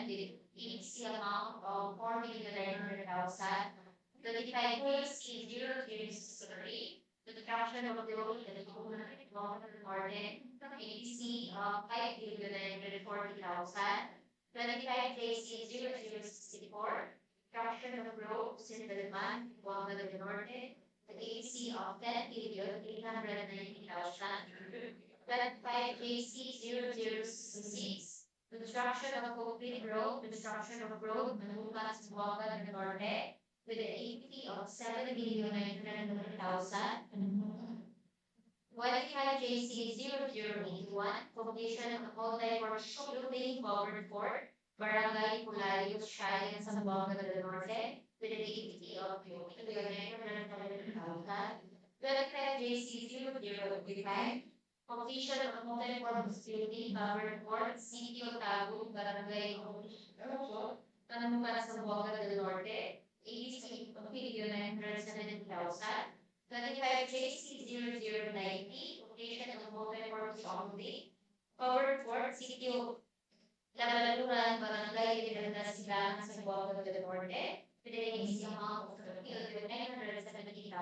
with EPC amount of 4,900,000. 25,063, construction of the road at Katipunan, Norte, EPC of 5,940,000. 25,064, construction of road Sindangan, Dalman, Norte, the EPC of 10,890,000. 25,006, construction of concrete road, Manukan, Zamboanga, Norte, with an APT of 7,900,000. 25JC0081, completion of multi-purpose building covered for Barangay Polayo, Siayan, Zamboanga, Norte, with an APT of 2,900,000. 25JC0085, completion of multi-purpose building covered for Sitio, Tabon, Barangay Manukan, Zamboanga, Norte, APT of 2,970,000. 25JC0090, completion of multi-purpose building covered for Sitio, Labaloran, Barangay Imelda, Sindangan, Zamboanga, Norte, with an APC amount of 2,970,000.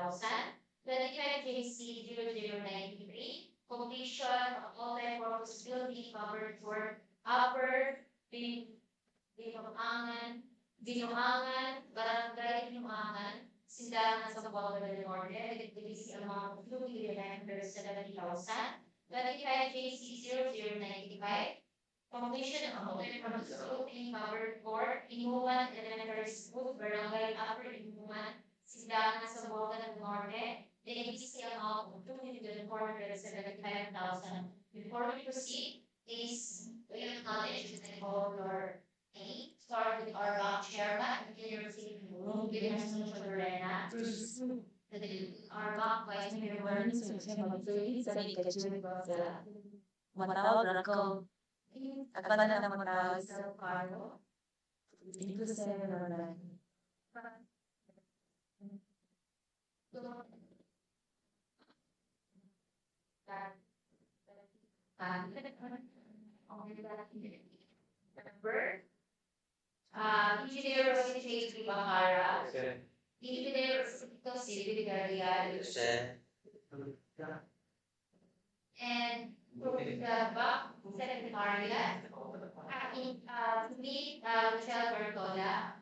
25JC0093, completion of multi-purpose building covered for Upper Binuangan, Barangay Binuangan, Sindangan, Zamboanga, Norte, with an APC amount of 2,970,000. 25JC0095, completion of multi-purpose building covered for Imuman Elementary School, Barangay Upper Imuman, Sindangan, Zamboanga, Norte, the APC amount of 2,475,000. Before we proceed, please we acknowledge and call your name. Start with our bank chairman, University Room, Lorena. Our bank vice chairman, sa matawag ako. Agad na naman matawag sa Carlo. Dito sa Lorena. Engineer Rosita Bakara, Engineer Rosita Civil Garial, and the back secretariat, meet Michelle Bertola.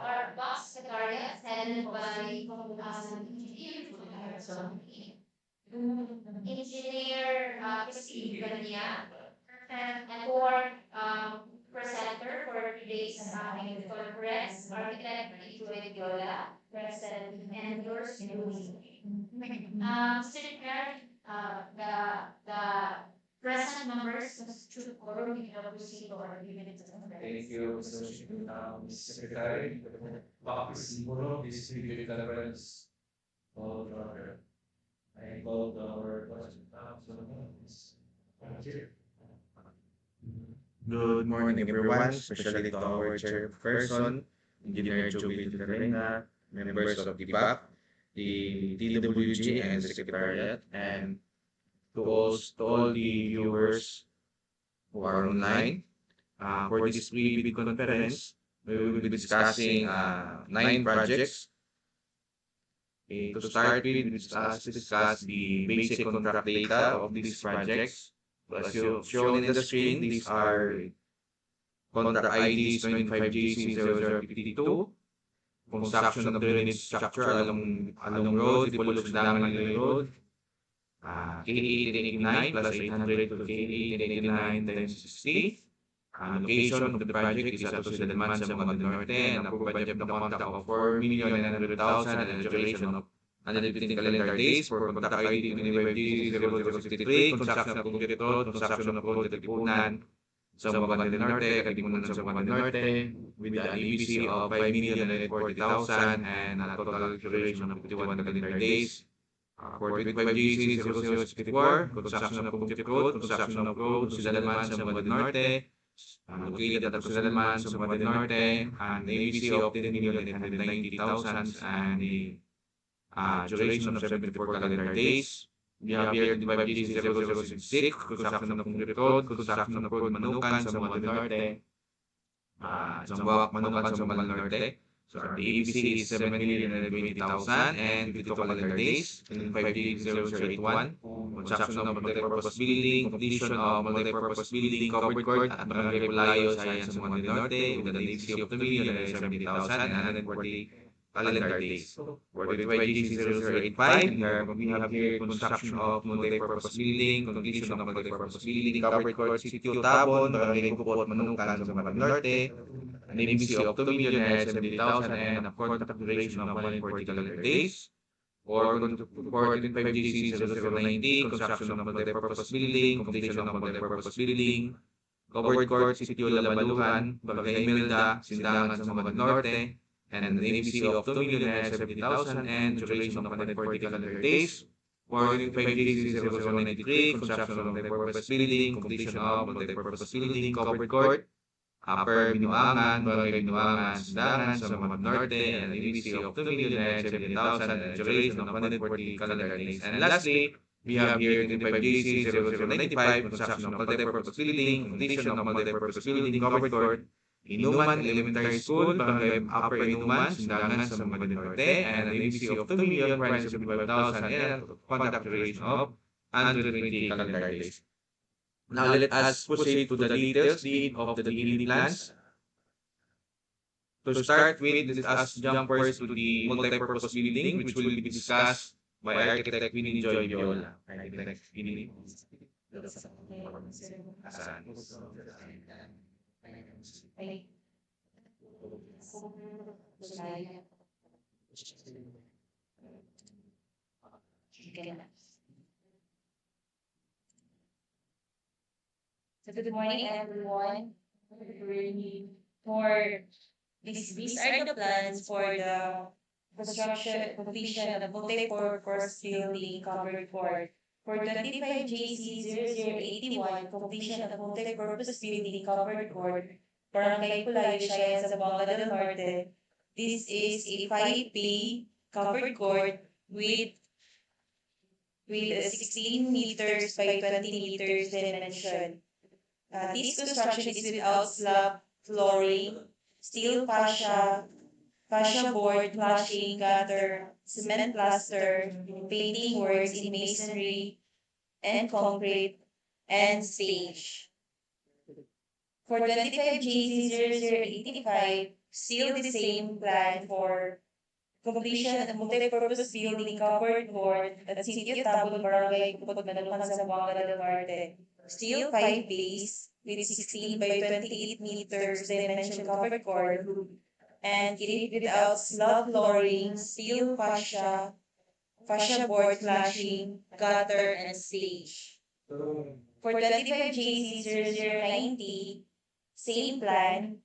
Our back secretariat headed by Engineer Christine Gania, and board presenter for today's conference, Architect Liloy, present, and yours truly. Student parent, the present members should quorum in the proceed or unit. Thank you, Mr. Secretary. Back to distributed conference of I called our Good morning, everyone, especially to our chairperson, Engineer Jubil Lorena, members of the BAC, the DPWH and the Secretariat, and to all the viewers who are online. For this pre-bid conference, we will be discussing 9 projects. To start with, we discuss the basic contract data of these projects. As shown in the screen, these are contract IDs 25JC0052, construction of drainage structure along road, Dipolog Sindangan Liloy Road, K889 plus 800 to K889 times 60. Location of the project is at Dalman, Zamboanga, Norte, and approved budget of the contract of 4,900,000 and a duration of 115 calendar days for contract ID 25JC0063, construction of concrete road, construction of road Katipunan, Zamboanga Norte, Katipunan, Zamboanga Norte, with an EPC of 5,940,000 and a total duration of 51 calendar days. For 25JC0064, construction of concrete road, construction of road Dalman, Zamboanga Norte, located at Dalman, Zamboanga Norte, and the EPC of 10,890,000 and the duration of 74 calendar days. We have here the Brgy 0066, construction of concrete road, construction of road Manukan, Zamboanga Norte, Zamboanga, Manukan, Zamboanga Norte. So our ABC is 7,120,000 and 52 calendar days. And 5G0081, construction of multipurpose building, completion of multipurpose building, covered court at Barangay Polayo, Siayan, Zamboanga Norte, with an ABC of 2,170,000 and 140 calendar days. For the 5G0085, we have here construction of multipurpose building, completion of multipurpose building, covered court, Sitio, Tabon, Barangay Gupot, Manukan, Zamboanga Norte, an ABC of 2,070,000 and a contract duration of 140 calendar days. For 5GC0090, construction of multipurpose building, completion of multipurpose building, covered court, Sitio, Labaloran, Barangay Imelda, Sindangan, Zamboanga Norte, and an ABC of 2,070,000 and duration of 140 calendar days. For 5GC0093, construction of multipurpose building, completion of multipurpose building, covered court, Upper Binuangan, Barangay Binuangan, Sindangan, Zamboanga Norte, and an ABC of 2,070,000 and duration of 140 calendar days. And lastly, we have here the 5GC0095, construction of multipurpose building, completion of multipurpose building, covered court, Inuman Elementary School, Barangay Upper Inuman, Sindangan, Zamboanga Norte, and an ABC of 2,175,000 and contract duration of 120 calendar days. Now let us proceed to the details of the daily plans. To start with, let us jump first to the multipurpose building, which will be discussed by Architect Winnie Joy Viola. Architect Winnie. Asan? So good morning, everyone. For these are the plans for the construction completion of multi-purpose building covered for 25JC0081 completion of multi-purpose building covered court Barangay Polayo, Siayan, Zamboanga del Norte. This is a 5-bay covered court with 16 meters by 20 meters dimension. This construction is without slab flooring, steel fascia board, flashing, gutter, cement plaster, painting works in masonry and concrete, and stage. For 25JC0085, still the same plan for completion of multi-purpose building covered court at Sitio, Tabon, Barangay Gupot, Manukan, Zamboanga del Norte. Still 5 bays with 16 by 28 meters dimension covered court and it without slab flooring, steel fascia board, flashing, gutter, and stage. For 25JC0090, same plan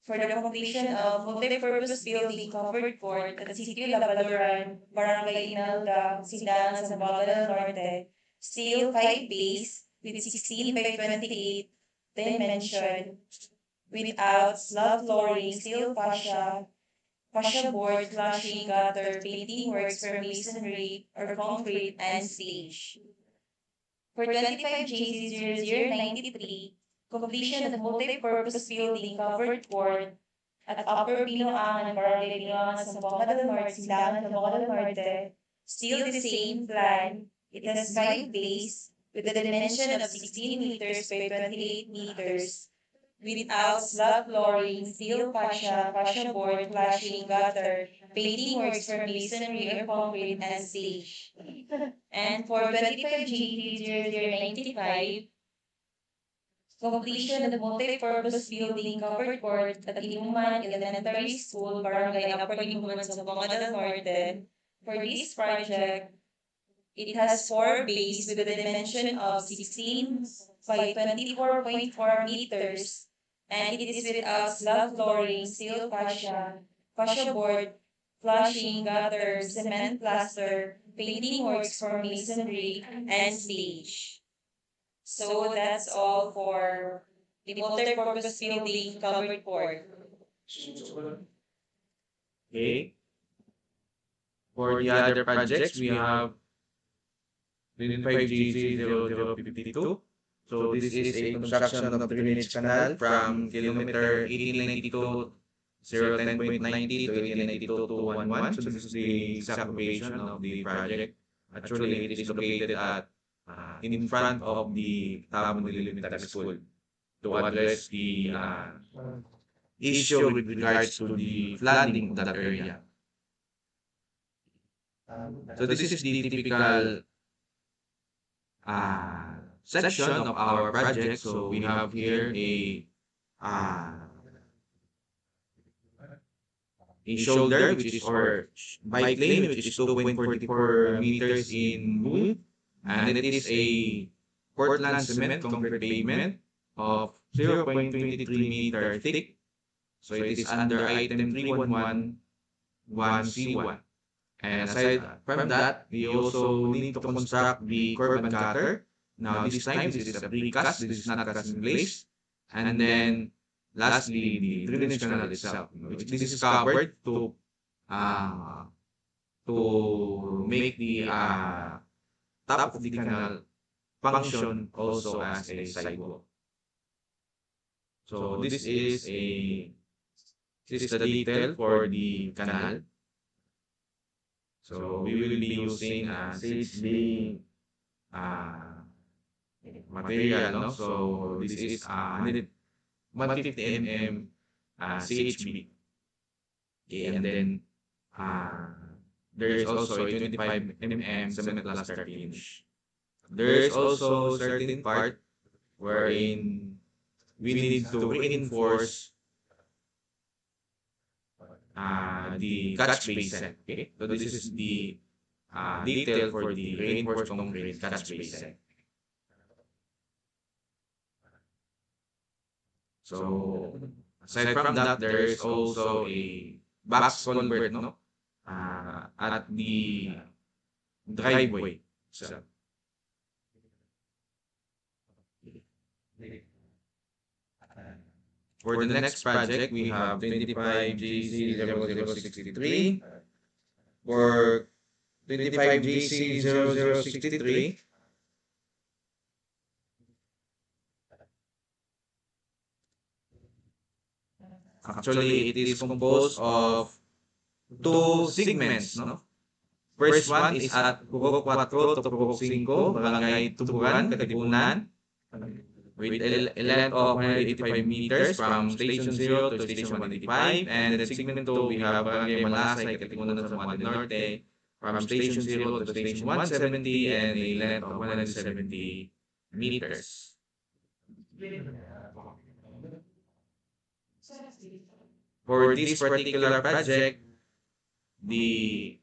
for the completion of multi-purpose building covered court at Sitio, Labaloran, Barangay Imelda, Sindangan, Zamboanga del Norte. Still 5 bays with 16 by 28 dimension without slab flooring, steel fascia board, flashing, gutter, painting works for masonry or concrete, and stage. For 25JC0093, completion of multi-purpose building covered court at Upper Binuangan, Barangay Binuangan, Zamboanga del Norte, Sindangan, Zamboanga del Norte. Still the same plan. It has 5 bays with a dimension of 16 meters by 28 meters without slab flooring, steel fascia board, flashing, gutter, painting works for masonry or concrete, and stage. And for 25JC0095, completion of multi-purpose building covered court at Inuman Elementary School, Barangay Upper Inuman, Zamboanga del Norte. For this project, it has 4 bays with a dimension of 16 by 24.4 meters, and it is without slab flooring, steel fascia board, flashing, gutter, cement plaster, painting works for masonry, and stage. So that's all for the multi-purpose building covered court. Okay. For the other projects, we have 25GC0052. So this is a construction of drainage canal from kilometer 1892 010.90 to 1892 211. So this is the exact location of the project. Actually, it is located at in front of the Tabon Elementary School to address the issue with regards to the flooding of that area. So this is the typical section of our project. So we have here a shoulder, which is or bike lane, which is 2.44 meters in width, and it is a Portland cement concrete pavement of 0.23 meter thick. So it is under item 3111C1. And aside from that, we also need to construct the curb and gutter. Now this time, this is a precast, this is not cast in place. And then lastly, the drainage canal itself, which this is covered to make the top of the canal function also as a sidewalk. So this is the detail for the canal. So we will be using CHB material, no? So this is 150 mm CHB. Okay, and then there is also a 25 mm cement plaster finish. There is also certain part wherein we need to reinforce the catch basin. Okay, so this is the detail for the reinforced concrete catch basin. So aside from that, there is also a box culvert, no, at the driveway. So for the next project, we have 25GC0063. For 25GC0063, actually, it is composed of two segments, no? First one is at Purok 4 to Purok 5, Barangay Tuburan, Katipunan, with a length of 185 meters from Station 0 to Station 185. And then segment 2, we have Barangay Malasay, Katipunan sa Norte, from Station 0 to Station 170 and a length of 170 meters. For this particular project, the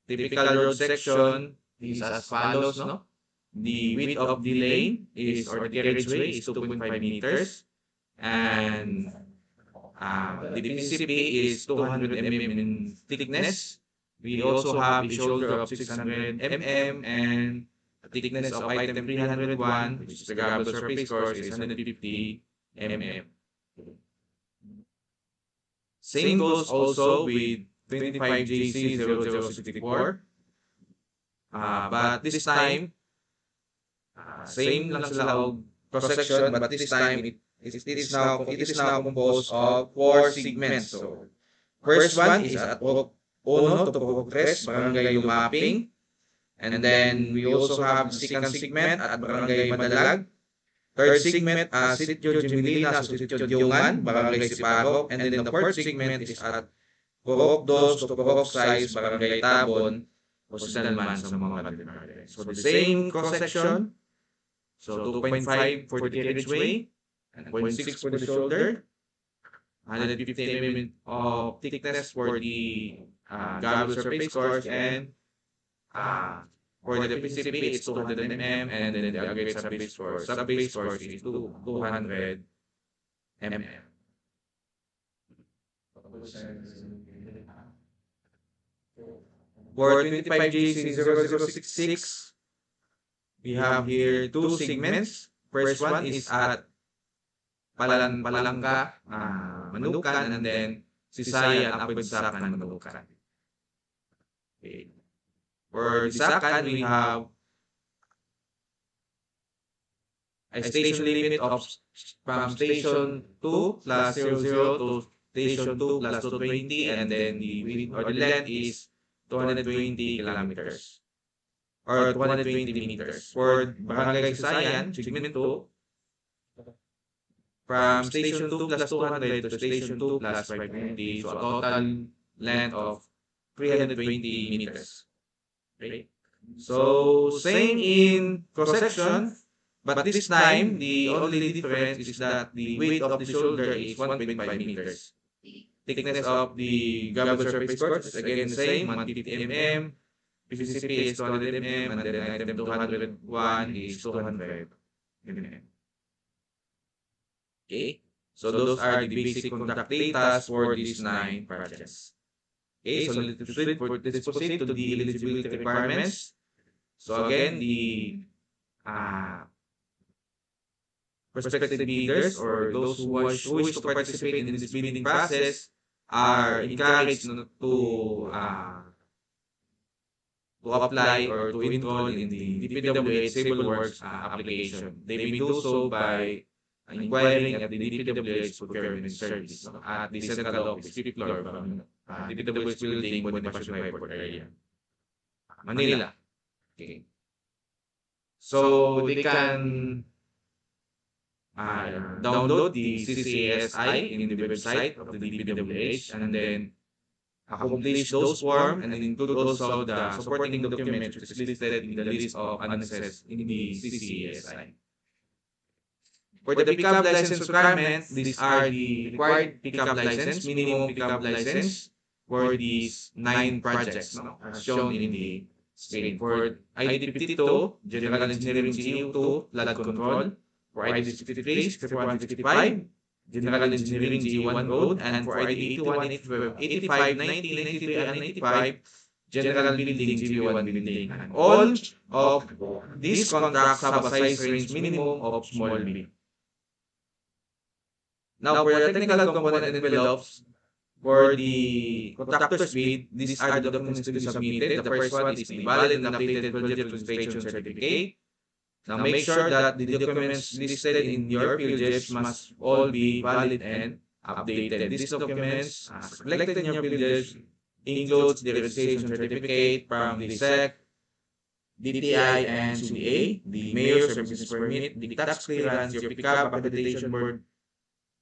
typical road section is as follows, no? The width of the lane is, or the carriageway is 2.5 meters, and the PCP is 200 mm in thickness. We also have a shoulder of 600 mm and a thickness of item 301, which is the gravel surface course, is 150 mm. Same goes also with 25GC0064. But this time, same lang sila og cross-section, but this time it is now composed of 4 segments. So first one is at Purok 1 to Purok 3, Barangay Lumaping. And then we also have the second segment at Barangay Madalag. Third segment, Sitio Jimilina, so Sitio Diungan, Barangay Siparok. And then the fourth segment is at Purok 2 to Purok 6, Barangay Tabon, o Dalman sa mga barangay. So the same cross-section. So 2.5 for the carriageway, and 0.6 for the shoulder, 150 mm of thickness for the gravel surface course, and for the PCP it's 200 mm, and then the aggregate subbase course is 200 mm. For 25GC0066, we have here two segments. First one is at Palangka, Manukan, and then Siayan at Manukan. Okay. For Sakan, we have a station limit of from station 2 plus 00 to station 2 plus 220, and then the width or the length is 220 kilometers or 220 meters. For Barangay Siayan, segment 2, from station 2 plus 200 to station 2 plus 520, so a total length of 320 meters. Okay? So, same in cross-section, but this time, the only difference is that the width of the shoulder is 1.5 meters. Thickness of the gravel surface course is again the same, 150 mm, PCCP is 200 mm, and then item 201 is 200 mm. Okay, so those are the basic contact data for these 9 projects. Okay, so let's proceed to the eligibility requirements. So again, the prospective bidders or those who wish to participate in this bidding process are encouraged to apply or to enroll in the DPWH Civil Works application. They may do so by inquiring at the DPWH Procurement Service at the Central Office, 5th floor from DPWH Building, Bonifacio Airport area, Manila. Okay. So they can download the CCASI in the website of the DPWH and then accomplish those forms and include also the supporting documents which is listed in the list of annexes in the CCASI. For the pickup license requirement, these are the required pickup license, minimum pickup license for these 9 projects, no, as shown in the screen. For ID52, General Engineering GU2, Flood Control. For ID53, Script 155, General Engineering GU1 Road. And for ID81, 85, 90, 93, and 95, General Building GU1 Building. And all of these contracts have a size range minimum of small b. Now, for the technical component envelopes, for the contractor's bid, these are the documents to be submitted. The first one is the valid and updated project registration certificate. Now, make sure that the documents listed in your PLGs must all be valid and updated. These documents selected in your PLGs includes the registration certificate from the SEC, DTI, and CDA, the mayor's services permit, the tax clearance, your pickup accreditation board,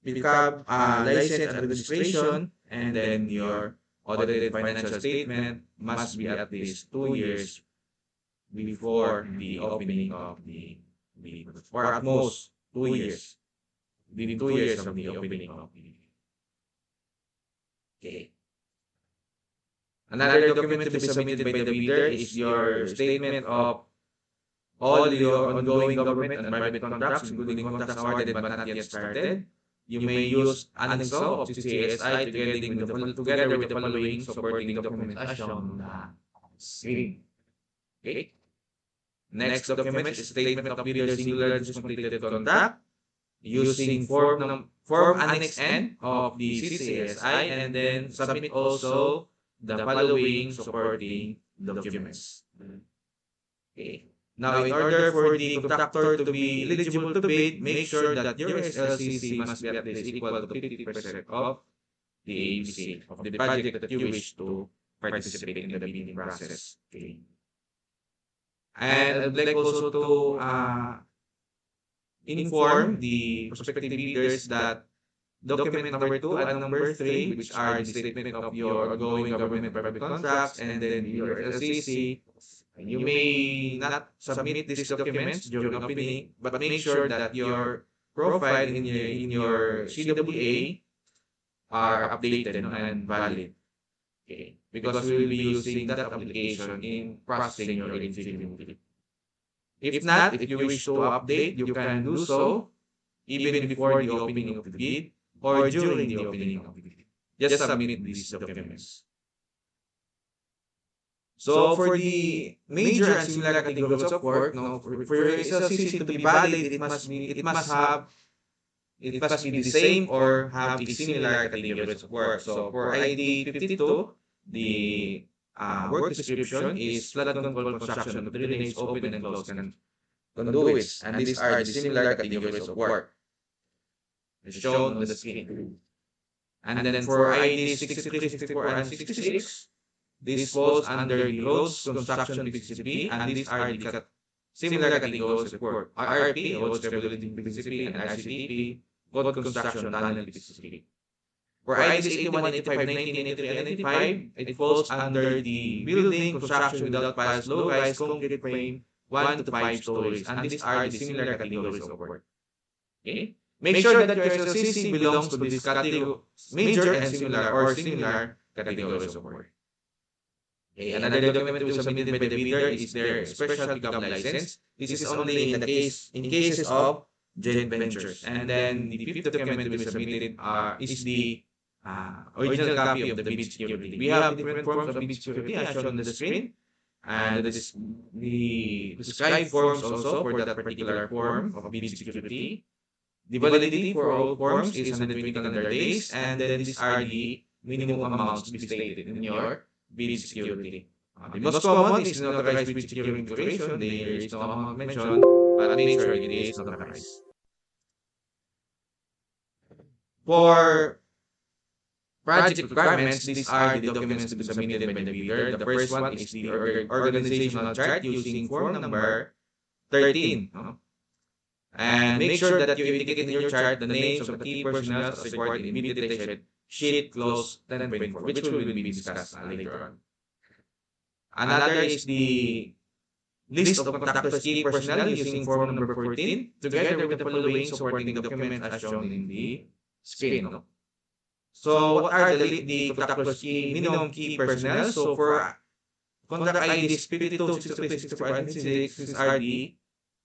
pickup license and registration, and then your audited financial statement must be at least 2 years before the opening of the or at most 2 years. Within 2 years of the opening of the. Okay. Another document to be submitted by the bidder is your statement of all your ongoing government and private contracts, including contracts awarded but not yet started. You may use annexo of CCASI together with the following supporting documents as shown on the screen. Okay. Next document is statement of bidder singular completed contract using form Annex N of the CCASI, and then submit also the following supporting documents. Okay. Now, in order for the contractor to be eligible to bid, make sure that your SLCC must be at least equal to 50% of the ABC of the project that you wish to participate in the bidding process. Okay. And I'd like also to inform the prospective bidders that document number 2 and number 3, which are the statement of your ongoing government private contracts and then your LCC, you may not submit these documents during opening, but make sure that your profile in your CWA are updated and valid. Okay, because we will be using that application in processing your eligibility. If not, if you wish to update, you can do so even before the opening of the bid or during the opening of the bid. Just submit these documents. So for the major and similar categories of work, no, for your SLCC to be valid, it must be the same or have a similar categories of work. So for ID 52, the work description is flood control construction of drainage, open and closed canal conduits, and these are the similar categories of work, as shown on the screen. And then for ID 63, 64, and 66, this falls under the roads construction PCCP, and these are the similar categories of work: RRP, roads rehabilitation PCCP, and RCTP, road construction tunnel PCCP. For IDs 81, 85, 19, 83, and 95, it falls under the building construction without piles, low-rise concrete frame, 1 to 5 stories, and these are the similar categories of work. Okay? Make sure that your SLCC belongs to this category, major and similar categories of work. Okay, another document to be submitted by the bidder is their special pickup license. This is only in cases of joint ventures. And then the fifth document to be submitted is the original copy of the bid security. We have different forms of bid security as shown on the screen. And this is the prescribed forms also for that particular form of bid security. The validity for all forms is 120 calendar days, and then these are the minimum amounts to be stated in your bid security. The most common is notarized bid security declaration. There is no amount mentioned, but make sure it is notarized. For project requirements, these are the documents to be submitted by the bidder. The first one is the organizational chart using form number 13. And make sure that you indicate in your chart the names of the key personnel as required in bid detection sheet clause 10.4, which will be discussed later on. Another is the list of contractors key personnel using form number 14, together with the following supporting documents as shown in the screen. So what are the contractors key minimum key personnel? So for contract IDs 52, 63, 64, and 66, these are the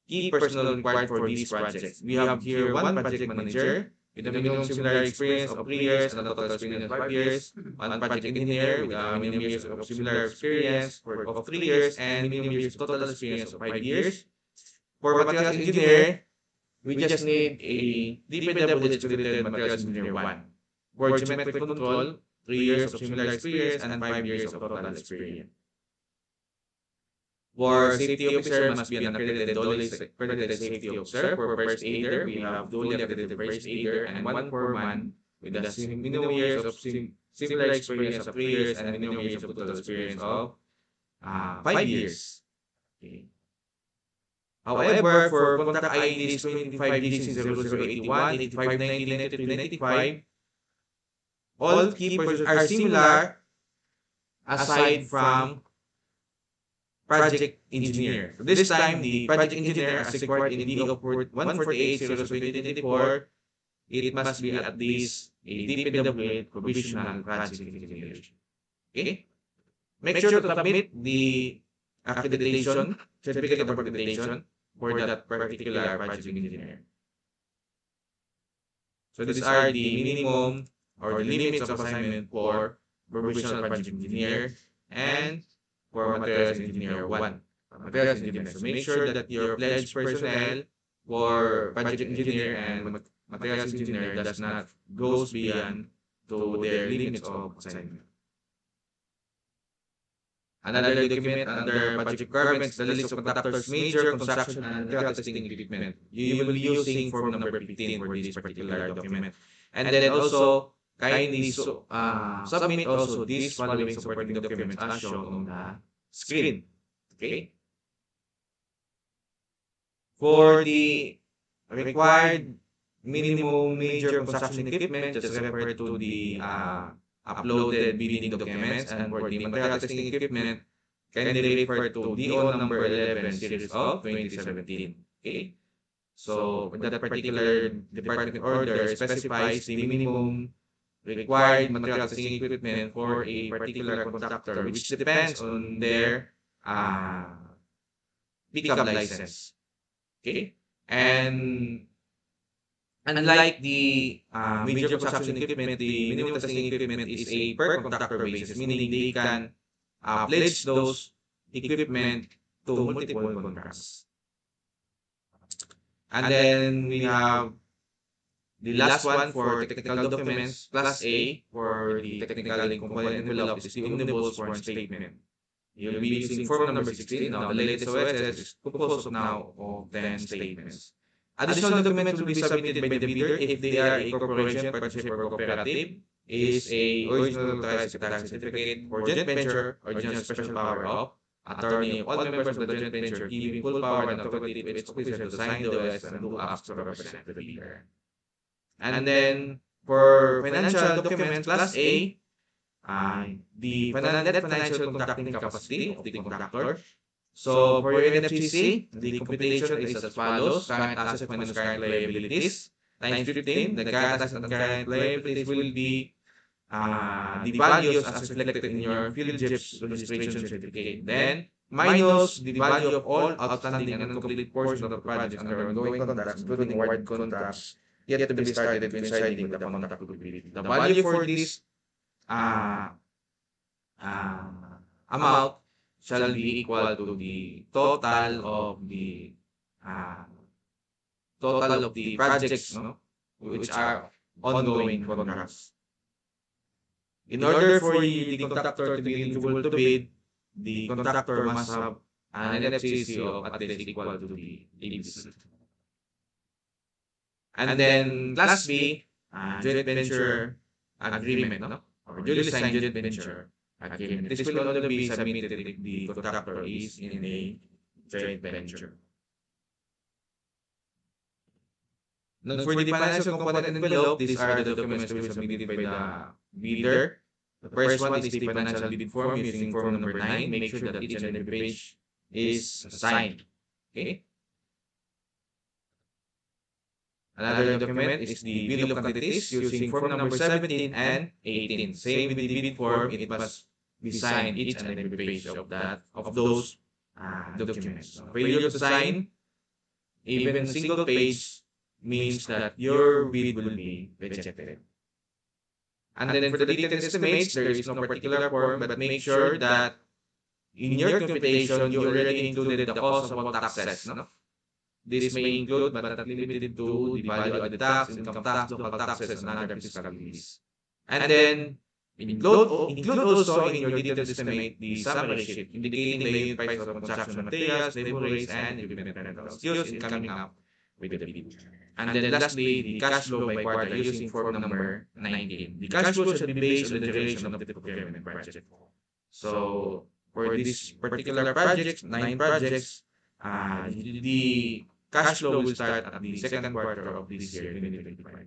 key personnel required for these projects. We have here one project manager with a minimum similar experience of 3 years and a total experience of 5 years, one project engineer with a minimum years of similar experience of 3 years and minimum years of total experience of 5 years. For materials engineer, we just need a DPWH accredited materials engineer 1. For geometric control, 3 years of similar experience and 5 years of total experience. For safety officer, must be an accredited safety officer. For first aider, we have duly accredited first aider and one foreman with a minimum years of similar experience of 3 years and minimum years of total experience of 5 years. Okay. However, for contract IDs 25 DC0081, 85, 90, 93, 95, all key persons are similar aside from project engineer. So this time, the project engineer as required in DEO 148-0-2024, it must be at least a DPWH provisional project engineer. Okay? Make sure to submit the accreditation, certificate of accreditation for that particular project engineer. So these are the minimum or the limits of assignment for provisional project engineer and for materials engineer 1. Materials engineer. So make sure that your pledged personnel for project engineer and materials engineer does not goes beyond to their limits of assignment. Another document under project requirements, the list of contractors, major construction and material testing equipment. You will be using form number 15 for this particular document. And then also, kindly submit also these following supporting documents as shown on the screen. Okay? For the required minimum major construction equipment, just refer to the uploaded bidding documents, and for the material testing equipment, kindly refer to DO number 11 series of 2017. Okay? So for that particular department order specifies the minimum required material testing equipment for a particular contractor, which depends on their pickup license. Okay? And unlike the major construction equipment, the minimum testing equipment is a per contractor basis, meaning they can pledge those equipment to multiple contracts. And then we have the last one for technical documents, class A, for the technical and component envelope is the omnibus form statement. You'll be using form number 16. Now, the latest OSS is composed of now of 10 statements. Additional documents will be submitted by the bidder if they are a corporation, partnership, or cooperative, is a original authorized secretary certificate for joint venture or joint special power of attorney of all members of the joint venture, giving full power and authority to its officer to sign the OS and do acts to represent the bidder. And then for financial documents, class A, the net financial contracting capacity of the contractor. So for your NFCC, the computation is as follows: current assets minus current liabilities times 15. The current assets and current liabilities will be the values as reflected in your PhilJIPS registration certificate. Then minus the value of all outstanding and incomplete portions of the projects under ongoing contracts, including award contracts yet to be started coinciding with the contract agreement. The value for this uh, amount shall be equal to the uh, total of the projects, no, which are ongoing contracts. In order for the contractor to be eligible to bid, the contractor must have an NFCC of at least equal to the ABC. And then class B, joint venture agreement, no? Or duly signed joint venture agreement. This will only be submitted if the contractor is in a joint venture. Now, for the financial component envelope, these are the documents to be submitted by the bidder. The first one is the financial bid form using form number 9. Make sure that each and every page is signed. Okay? Another document is the bill of quantities using form number 17 and 18. Same with the bid form, it must be signed each and every page of those documents. Failure to sign even a single page means that your bid will be rejected. And then for the detailed estimates, there is no particular form, but make sure that in your computation, you already included the cost of all taxes. No? This may include, but not limited to, the value-added tax, income tax, local taxes, and other fiscal duties. And then include also in your detailed estimate the summary sheet indicating the unit price of construction materials, labor rates, and equipment rentals used in coming up with the bid. And then lastly, the cash flow by quarter using form number 19. The cash flow should be based on the duration of the procurement project. So for this particular project, 9 projects, the cash flow will start at the second quarter of this year, 2025.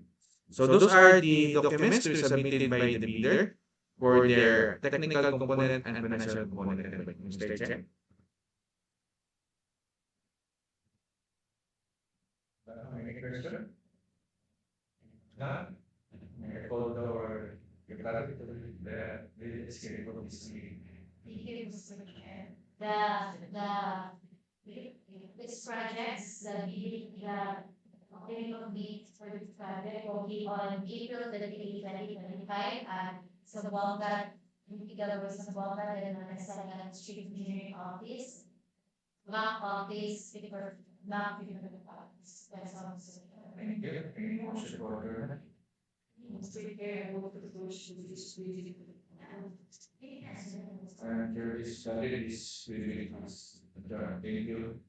So those are the documents to be submitted by the bidder for their technical component and financial component. Mr. Chair. Any question? None? I call our secretary to the escape from this meeting. Thank you, Mr. Chair. This projects, the clinical needs for this project will be on April 30, 2025 at Zamboanga, together with Zamboanga, and the Second Street Engineering Office, Bank Office, Bank Office. That's all. Thank you. Any motion for order? Mr. Chair, I move to push this meeting. And here is, this, thank you.